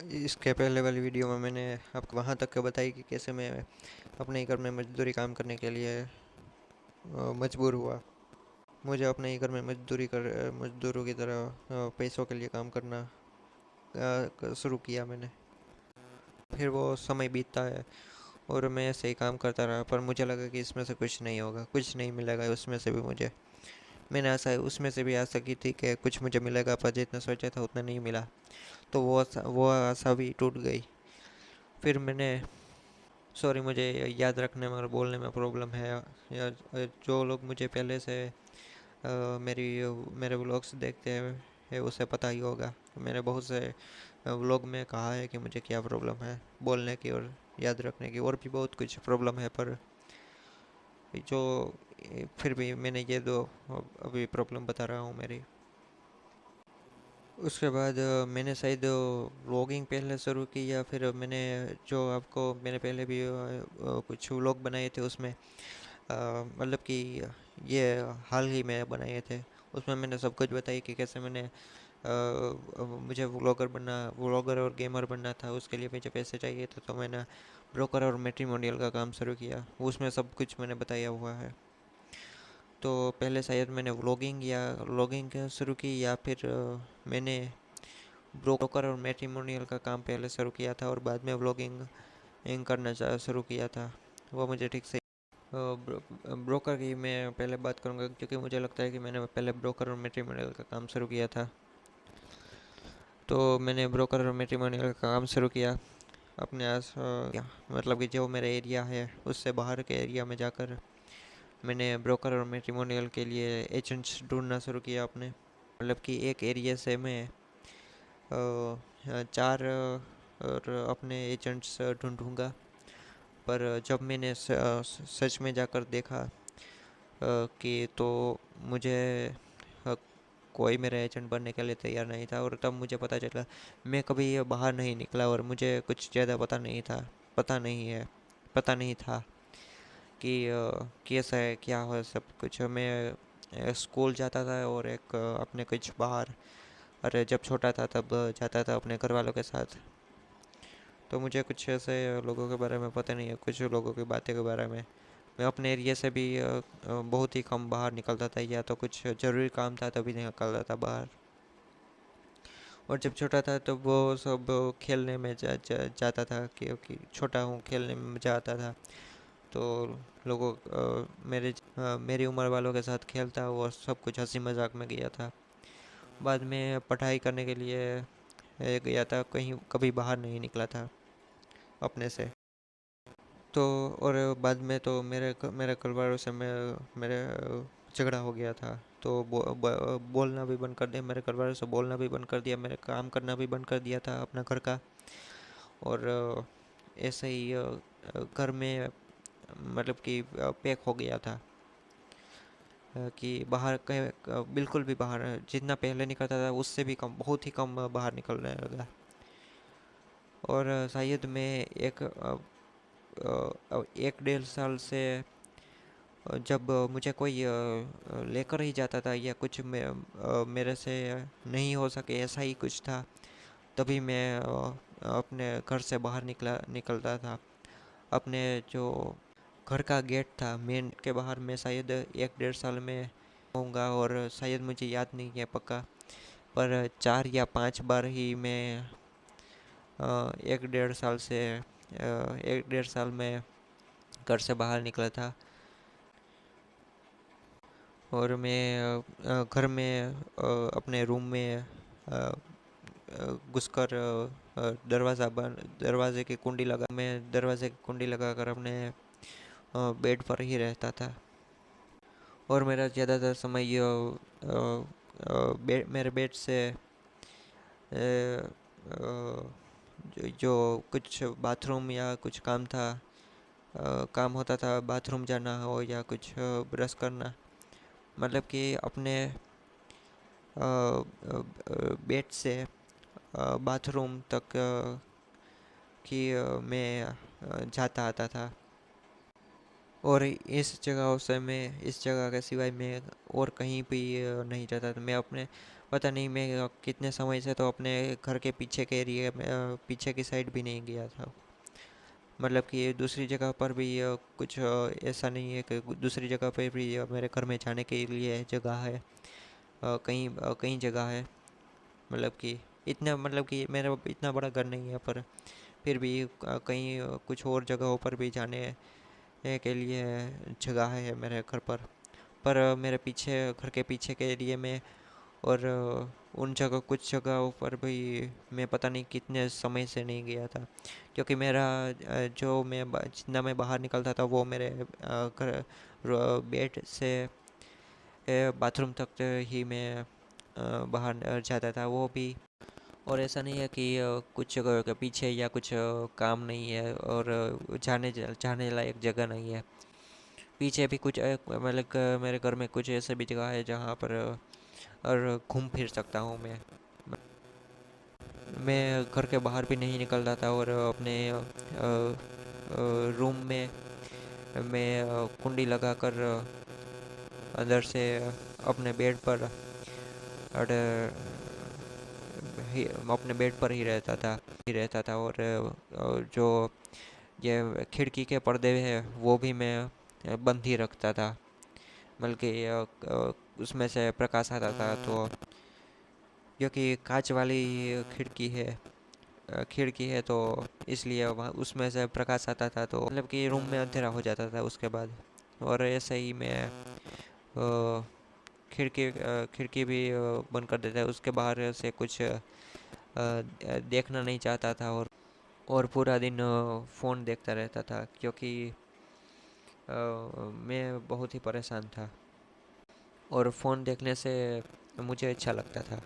इसके पहले वाली वीडियो में मैंने आपको वहाँ तक का बताई कि कैसे मैं अपने ही घर में मजदूरी काम करने के लिए मजबूर हुआ। मुझे अपने ही घर में मजदूरों की तरह पैसों के लिए काम करना शुरू किया मैंने। फिर वो समय बीतता है और मैं ऐसे ही काम करता रहा, पर मुझे लगा कि इसमें से कुछ नहीं होगा, कुछ नहीं मिलेगा उसमें से भी मुझे। मैंने आशा उसमें से भी आशा की थी कि कुछ मुझे मिलेगा, पर जितना सोचा था उतना नहीं मिला। तो वो आशा भी टूट गई। फिर मैंने, सॉरी, मुझे याद रखने में और बोलने में प्रॉब्लम है। या जो लोग मुझे पहले से मेरी मेरे व्लॉग्स देखते हैं उसे पता ही होगा। मैंने बहुत से व्लॉग में कहा है कि मुझे क्या प्रॉब्लम है बोलने की और याद रखने की, और भी बहुत कुछ प्रॉब्लम है। पर जो फिर भी मैंने ये दो अभी प्रॉब्लम बता रहा हूँ मेरी। उसके बाद मैंने शायद व्लॉगिंग पहले शुरू की, या फिर मैंने जो आपको मैंने पहले भी कुछ व्लॉग बनाए थे उसमें मतलब कि ये हाल ही में बनाए थे। उसमें मैंने सब कुछ बताई कि कैसे मैंने मुझे व्लॉगर और गेमर बनना था। उसके लिए मुझे पैसे चाहिए थे, तो मैंने ब्रोकर और मैट्रिमोनियल का काम शुरू किया। उसमें सब कुछ मैंने बताया हुआ है। तो पहले शायद मैंने व्लॉगिंग शुरू की, या फिर मैंने ब्रोकर और मैट्रिमोनियल का काम पहले शुरू किया था और बाद में व्लॉगिंग करना शुरू किया था। वो मुझे ठीक से ब्रोकर की मैं पहले बात करूंगा, क्योंकि मुझे लगता है कि मैंने पहले ब्रोकर और मैट्रिमोनियल का काम शुरू किया था। तो मैंने ब्रोकर और मैट्रिमोनियल का काम शुरू किया अपने मतलब कि जो मेरा एरिया है उससे बाहर के एरिया में जाकर मैंने ब्रोकर और मैट्रिमोनियल के लिए एजेंट्स ढूंढना शुरू किया अपने। मतलब कि एक एरिया से मैं चार और अपने एजेंट्स ढूंढूंगा। पर जब मैंने सच में जाकर देखा कि तो मुझे अ, कोई मेरा एजेंट बनने के लिए तैयार नहीं था। और तब मुझे पता चला, मैं कभी बाहर नहीं निकला और मुझे कुछ ज़्यादा पता नहीं था कि कैसा है क्या हो सब कुछ। मैं स्कूल जाता था और अपने कुछ बाहर, अरे जब छोटा था तब जाता था अपने घर वालों के साथ। तो मुझे कुछ ऐसे लोगों के बारे में पता नहीं है, कुछ लोगों की बातें के बारे में। मैं अपने एरिया से भी बहुत ही कम बाहर निकलता था, या तो कुछ ज़रूरी काम था तभी निकलता था बाहर। और जब छोटा था तो वो सब खेलने में जाता था, क्योंकि छोटा हूँ, खेलने में मज़ा आता था। तो मेरी उम्र वालों के साथ खेलता और सब कुछ हंसी मजाक में गया था। बाद में पढ़ाई करने के लिए गया था, कहीं कभी बाहर नहीं निकला था अपने से। तो और बाद में तो मेरे घर वालों से मेरे झगड़ा हो गया था। तो बोलना भी बंद कर दिया, मेरे घर वालों से बोलना भी बंद कर दिया, मेरे काम करना भी बंद कर दिया था अपना घर का। और ऐसे ही घर में मतलब कि पैक हो गया था कि बाहर बिल्कुल भी बाहर जितना पहले निकलता था उससे भी कम, बहुत ही कम बाहर निकलने लगा। और शायद मैं एक डेढ़ साल से जब मुझे कोई लेकर ही जाता था, या कुछ मेरे से नहीं हो सके ऐसा ही कुछ था, तभी मैं अपने घर से बाहर निकलता था। अपने जो घर का गेट था मेन के बाहर, मैं शायद एक डेढ़ साल में होऊंगा, और शायद मुझे याद नहीं है पक्का, पर 4 या 5 बार ही मैं एक डेढ़ साल में घर से बाहर निकला था। और मैं घर में अपने रूम में घुसकर दरवाजे की कुंडी लगाकर अपने बेड पर ही रहता था। और मेरा ज़्यादातर समय मेरे बेड से जो कुछ बाथरूम या कुछ काम होता था, बाथरूम जाना हो या कुछ ब्रश करना, मतलब कि अपने बेड से बाथरूम तक मैं जाता आता था। और इस जगह के सिवाय मैं और कहीं भी नहीं जाता था। मैं अपने पता नहीं मैं कितने समय से तो अपने घर के पीछे के एरिया में पीछे की साइड भी नहीं गया था। मतलब कि दूसरी जगह पर भी कुछ ऐसा नहीं है कि दूसरी जगह पर भी मेरे घर में जाने के लिए जगह है। कहीं कहीं जगह है। मतलब कि इतना, मतलब कि मेरा इतना बड़ा घर नहीं है, पर फिर भी कहीं कुछ और जगहों पर भी जाने के लिए जगह है मेरे घर पर मेरे पीछे, घर के पीछे के एरिए में और उन जगह, कुछ जगहों पर भी मैं पता नहीं कितने समय से नहीं गया था। क्योंकि मेरा जो जितना मैं बाहर निकलता था वो मेरे घर बेड से बाथरूम तक ही मैं बाहर जाता था, वो भी। और ऐसा नहीं है कि कुछ जगह के पीछे या कुछ काम नहीं है और जाने लायक जगह नहीं है। पीछे भी कुछ मतलब मेरे घर में कुछ ऐसे भी जगह है जहाँ पर और घूम फिर सकता हूँ मैं। मैं घर के बाहर भी नहीं निकलता था और अपने रूम में मैं कुंडी लगाकर अंदर से अपने बेड पर और अपने बेड पर ही रहता था और जो ये खिड़की के पर्दे हैं वो भी मैं बंद ही रखता था। बल्कि उसमें से प्रकाश आता था, तो क्योंकि कांच वाली खिड़की है तो इसलिए वहाँ उसमें से प्रकाश आता था, तो मतलब कि रूम में अंधेरा हो जाता था उसके बाद। और ऐसे ही मैं खिड़की भी बंद कर देता, उसके बाहर से कुछ देखना नहीं चाहता था और पूरा दिन फ़ोन देखता रहता था, क्योंकि मैं बहुत ही परेशान था और फ़ोन देखने से मुझे अच्छा लगता था।